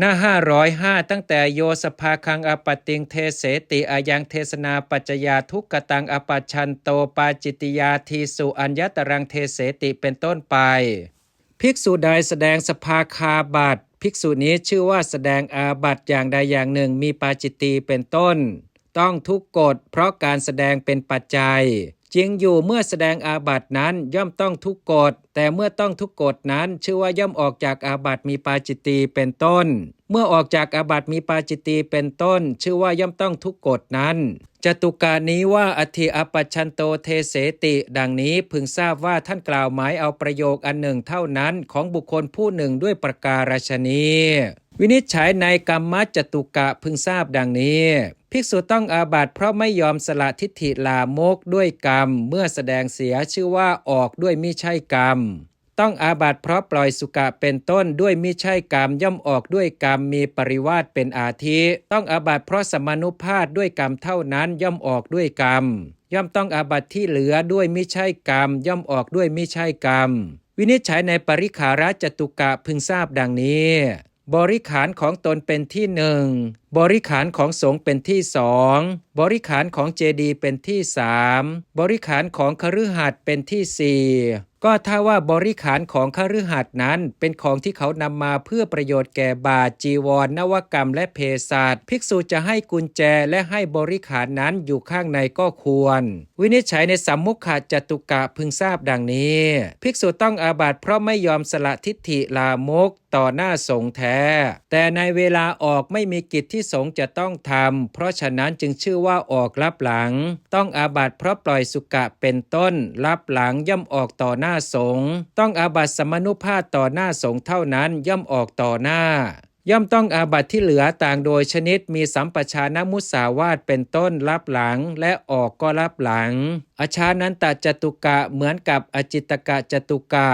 หน้า505ตั้งแต่โยสภาคังอปติงเทเสติอายังเทศนาปัจจยาทุกกตังอปัชชันโตปาจิตติยาทีสุอัญญตรังเทเสติเป็นต้นไปภิกษุใดแสดงสภาคาบัตภิกษุนี้ชื่อว่าแสดงอาบัติอย่างใดอย่างหนึ่งมีปาจิตตีเป็นต้นต้องทุกกฎเพราะการแสดงเป็นปัจจัยจริงอยู่เมื่อแสดงอาบัตินั้นย่อมต้องทุกกฎแต่เมื่อต้องทุกกฎนั้นชื่อว่าย่อมออกจากอาบัติมีปาจิตตีเป็นต้นเมื่อออกจากอาบัติมีปาจิตตีเป็นต้นชื่อว่าย่อมต้องทุกกฎนั้นจตุกานี้ว่าอธิอปัชชันโตเทเสติดังนี้พึงทราบว่าท่านกล่าวหมายเอาประโยคอันหนึ่งเท่านั้นของบุคคลผู้หนึ่งด้วยประการฉนี้วินิจฉัยในกรรมจตุกะพึงทราบดังนี้ภิกษุต้องอาบัติเพราะไม่ยอมสละทิฏฐิลามกด้วยกรรมเมื่อแสดงเสียชื่อว่าออกด้วยมิใช่กรรมต้องอาบัติเพราะปล่อยสุกะเป็นต้นด้วยมิใช่กรรมย่อมออกด้วยกรรมมีปริวาสเป็นอาทิต้องอาบัติเพราะสมานุภาพด้วยกรรมเท่านั้นย่อมออกด้วยกรรมย่อมต้องอาบัติที่เหลือด้วยมิใช่กรรมย่อมออกด้วยมิใช่กรรมวินิจฉัยในปริขาราจตุกะพึงทราบดังนี้บริขารของตนเป็นที่หนึ่งบริขารของสงฆ์เป็นที่สองบริขารของเจดีย์เป็นที่สามบริขารของคฤหัสถ์เป็นที่สี่ก็ถ้าว่าบริขารของคฤหัสถ์นั้นเป็นของที่เขานำมาเพื่อประโยชน์แก่บาตรจีวรนวกรรมและเภสัชภิกษุจะให้กุญแจและให้บริขารนั้นอยู่ข้างในก็ควรวินิจฉัยในสัมมุขจตุกะพึงทราบดังนี้ภิกษุต้องอาบัติเพราะไม่ยอมสละทิฏฐิลามกต่อหน้าสงฆ์แท้แต่ในเวลาออกไม่มีกิจที่สงฆ์จะต้องทำเพราะฉะนั้นจึงชื่อว่าออกลับหลังต้องอาบัติเพราะปล่อยสุกะเป็นต้นลับหลังย่อมออกต่อหน้าสงฆ์ต้องอาบัติสมนุภาพต่อหน้าสงฆ์เท่านั้นย่อมออกต่อหน้าย่อมต้องอาบัติที่เหลือต่างโดยชนิดมีสัมปชานมุสาวาทเป็นต้นลับหลังและออกก็ลับหลังอชานันตจตุกะเหมือนกับอจิตตกะจตุกะ